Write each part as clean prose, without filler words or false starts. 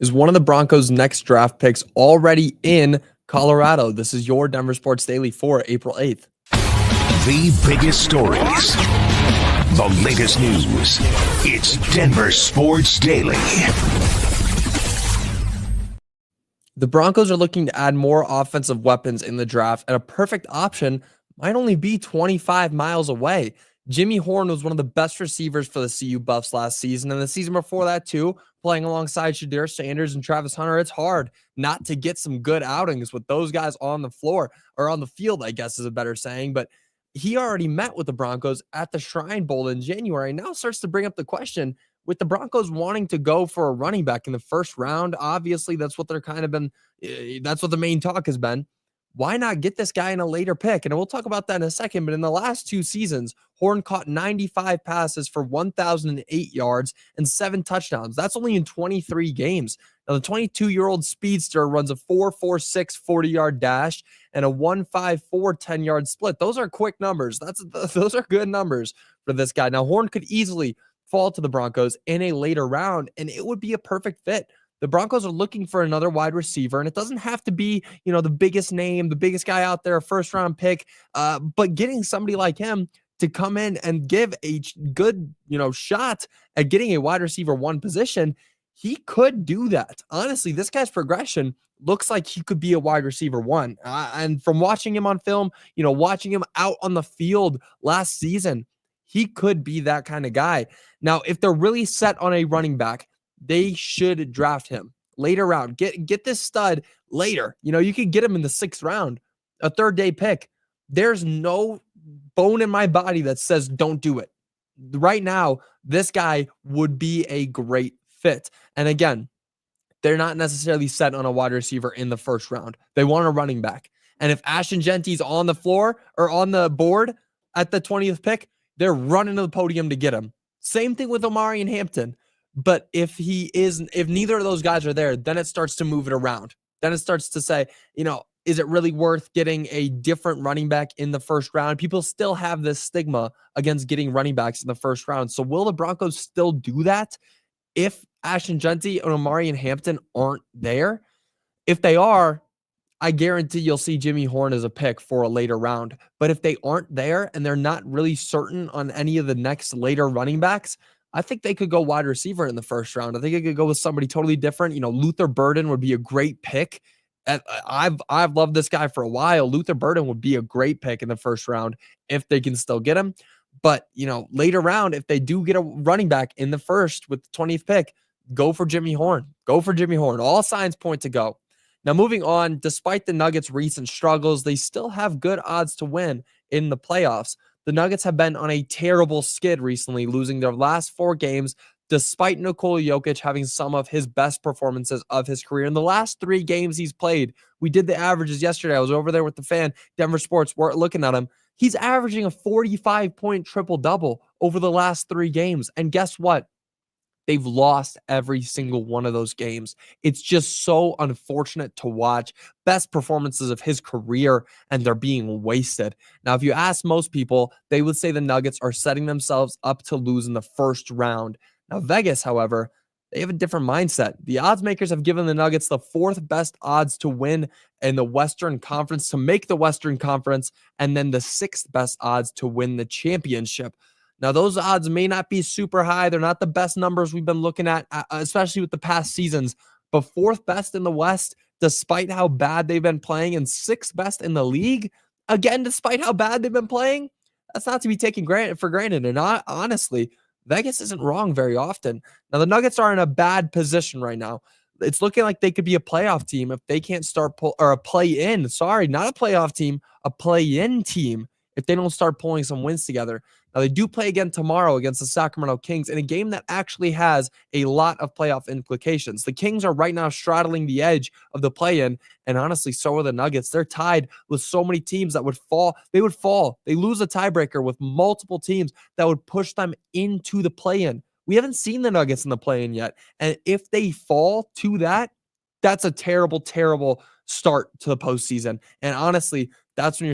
Is one of the Broncos' next draft picks already in Colorado? This is your Denver Sports Daily for April 8th. The biggest stories, the latest news. It's Denver Sports Daily. The Broncos are looking to add more offensive weapons in the draft, and a perfect option might only be 25 miles away. Jimmy Horn was one of the best receivers for the CU Buffs last season, and the season before that too, playing alongside Shadir Sanders and Travis Hunter. It's hard not to get some good outings with those guys on the floor, or on the field, I guess is a better saying. But he already met with the Broncos at the Shrine Bowl in January. Now starts to bring up the question, with the Broncos wanting to go for a running back in the first round. Obviously, that's what they're kind of been, that's what the main talk has been. Why not get this guy in a later pick? And we'll talk about that in a second. But in the last two seasons, Horn caught 95 passes for 1,008 yards and 7 touchdowns. That's only in 23 games. Now, the 22-year-old speedster runs a 4.46 40-yard dash and a 1.54 10-yard split. Those are quick numbers. Those are good numbers for this guy. Now, Horn could easily fall to the Broncos in a later round, and it would be a perfect fit. The Broncos are looking for another wide receiver, and it doesn't have to be, the biggest name, the biggest guy out there, a first-round pick, but getting somebody like him to come in and give a good, shot at getting a wide receiver one position, he could do that. Honestly, this guy's progression looks like he could be a wide receiver one. And from watching him on film, watching him out on the field last season, he could be that kind of guy. Now, if they're really set on a running back, they should draft him later round. Get this stud later. You could get him in the 6th round, a 3rd-day pick. There's no bone in my body that says don't do it. Right now, this guy would be a great fit. And again, they're not necessarily set on a wide receiver in the 1st round. They want a running back. And if Ashton Genty's on the floor or on the board at the 20th pick, they're running to the podium to get him. Same thing with Omarion Hampton. But if neither of those guys are there, then it starts to move it around. Then it starts to say, is it really worth getting a different running back in the 1st round? People still have this stigma against getting running backs in the 1st round. So will the Broncos still do that if Ashton Genty and Omarion Hampton aren't there? If they are, I guarantee you'll see Jimmy Horn as a pick for a later round. But if they aren't there and they're not really certain on any of the next later running backs, I think they could go wide receiver in the 1st round. I think it could go with somebody totally different. Luther Burden would be a great pick. I've loved this guy for a while. Luther Burden would be a great pick in the 1st round if they can still get him. But, later round, if they do get a running back in the 1st with the 20th pick, go for Jimmy Horn. Go for Jimmy Horn. All signs point to go. Now, moving on, despite the Nuggets' recent struggles, they still have good odds to win in the playoffs. The Nuggets have been on a terrible skid recently, losing their last 4 games, despite Nikola Jokic having some of his best performances of his career. In the last 3 games he's played, we did the averages yesterday. I was over there with the fan, Denver Sports, we're looking at him. He's averaging a 45-point triple-double over the last 3 games. And guess what? They've lost every single one of those games. It's just so unfortunate to watch. Best performances of his career, and they're being wasted. Now, if you ask most people, they would say the Nuggets are setting themselves up to lose in the 1st round. Now, Vegas, however, they have a different mindset. The odds makers have given the Nuggets the 4th best odds to win in the Western Conference, to make the Western Conference, and then the 6th best odds to win the championship. Now, those odds may not be super high. They're not the best numbers we've been looking at, especially with the past seasons. But 4th best in the West, despite how bad they've been playing, and 6th best in the league, again, despite how bad they've been playing, that's not to be taken for granted. And honestly, Vegas isn't wrong very often. Now, the Nuggets are in a bad position right now. It's looking like they could be a playoff team if they can't start or a play-in. Sorry, not a playoff team, a play-in team if they don't start pulling some wins together. Now, they do play again tomorrow against the Sacramento Kings in a game that actually has a lot of playoff implications. The Kings are right now straddling the edge of the play-in, and honestly, so are the Nuggets. They're tied with so many teams that would fall. They would fall. They lose a tiebreaker with multiple teams that would push them into the play-in. We haven't seen the Nuggets in the play-in yet, and if they fall to that, that's a terrible, terrible start to the postseason. And honestly, that's when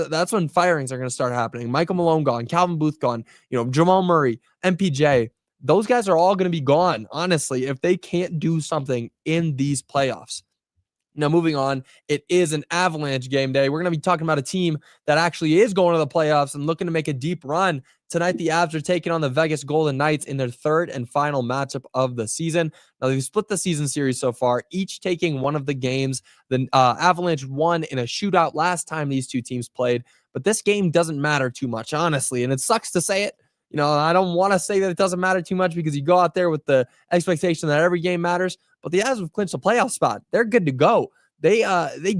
that's when firings are going to start happening. Michael Malone gone, Calvin Booth gone, Jamal Murray, MPJ. those guys are all going to be gone, honestly, if they can't do something in these playoffs. Now, moving on, it is an Avalanche game day. We're going to be talking about a team that actually is going to the playoffs and looking to make a deep run. Tonight, the Avs are taking on the Vegas Golden Knights in their third and final matchup of the season. Now, they've split the season series so far, each taking one of the games. The Avalanche won in a shootout last time these two teams played, but this game doesn't matter too much, honestly, and it sucks to say it. I don't want to say that it doesn't matter too much because you go out there with the expectation that every game matters, but the Avs have clinched a playoff spot. They're good to go. They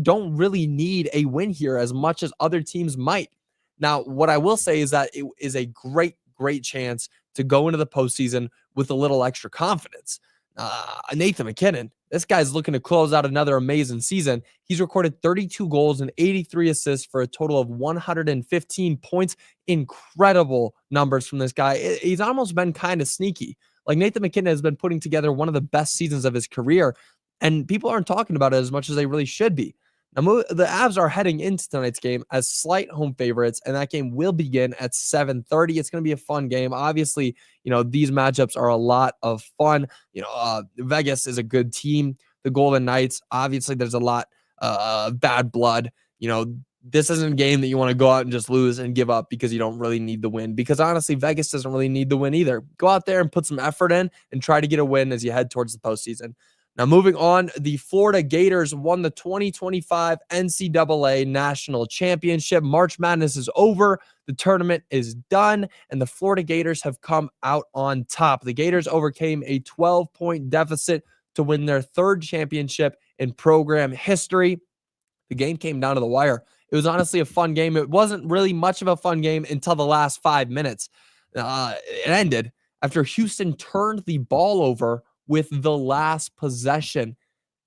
don't really need a win here as much as other teams might. Now, what I will say is that it is a great chance to go into the postseason with a little extra confidence. Nathan MacKinnon, this guy's looking to close out another amazing season. He's recorded 32 goals and 83 assists for a total of 115 points. Incredible numbers from this guy. He's almost been kind of sneaky. Like, Nathan MacKinnon has been putting together one of the best seasons of his career, and people aren't talking about it as much as they really should be. Now, the Avs are heading into tonight's game as slight home favorites, and that game will begin at 7:30. It's going to be a fun game. Obviously, these matchups are a lot of fun. Vegas is a good team. The Golden Knights, obviously, there's a lot of bad blood. This isn't a game that you want to go out and just lose and give up because you don't really need the win. Because honestly, Vegas doesn't really need the win either. Go out there and put some effort in and try to get a win as you head towards the postseason. Now, moving on, the Florida Gators won the 2025 NCAA National Championship. March Madness is over. The tournament is done, and the Florida Gators have come out on top. The Gators overcame a 12-point deficit to win their third championship in program history. The game came down to the wire. It was honestly a fun game. It wasn't really much of a fun game until the last 5 minutes. It ended after Houston turned the ball over with the last possession.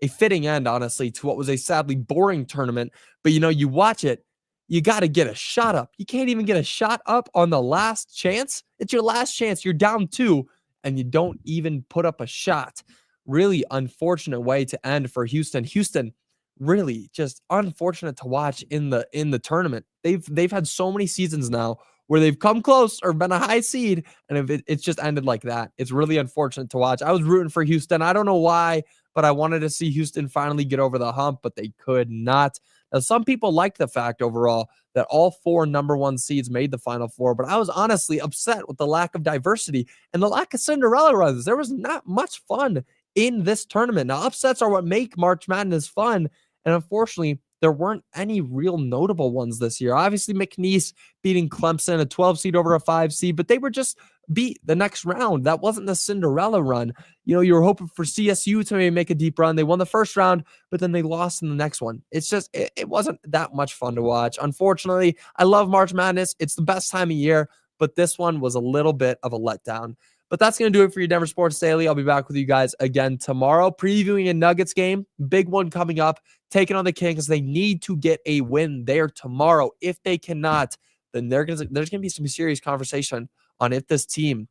A fitting end, honestly, to what was a sadly boring tournament. But you watch it, you got to get a shot up. You can't even get a shot up on the last chance. It's your last chance. You're down 2, and you don't even put up a shot. Really unfortunate way to end for Houston. Houston, really just unfortunate to watch in the tournament. They've had so many seasons now where they've come close or been a high seed, and if it's just ended like that. It's really unfortunate to watch. I was rooting for Houston. I don't know why, but I wanted to see Houston finally get over the hump, but they could not. Now, some people like the fact overall that all 4 number 1 seeds made the Final Four, but I was honestly upset with the lack of diversity and the lack of Cinderella runs. There was not much fun in this tournament. Now, upsets are what make March Madness fun, and unfortunately, there weren't any real notable ones this year. Obviously, McNeese beating Clemson, a 12 seed over a 5 seed, but they were just beat the next round. That wasn't the Cinderella run. You were hoping for CSU to maybe make a deep run. They won the first round, but then they lost in the next one. It's just, it wasn't that much fun to watch. Unfortunately, I love March Madness. It's the best time of year, but this one was a little bit of a letdown. But that's going to do it for your Denver Sports Daily. I'll be back with you guys again tomorrow, previewing a Nuggets game. Big one coming up, taking on the Kings. They need to get a win there tomorrow. If they cannot, then there's going to be some serious conversation on if this team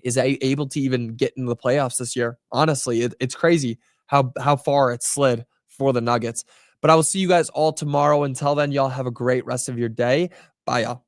is able to even get into the playoffs this year. Honestly, it's crazy how far it's slid for the Nuggets. But I will see you guys all tomorrow. Until then, y'all have a great rest of your day. Bye, y'all.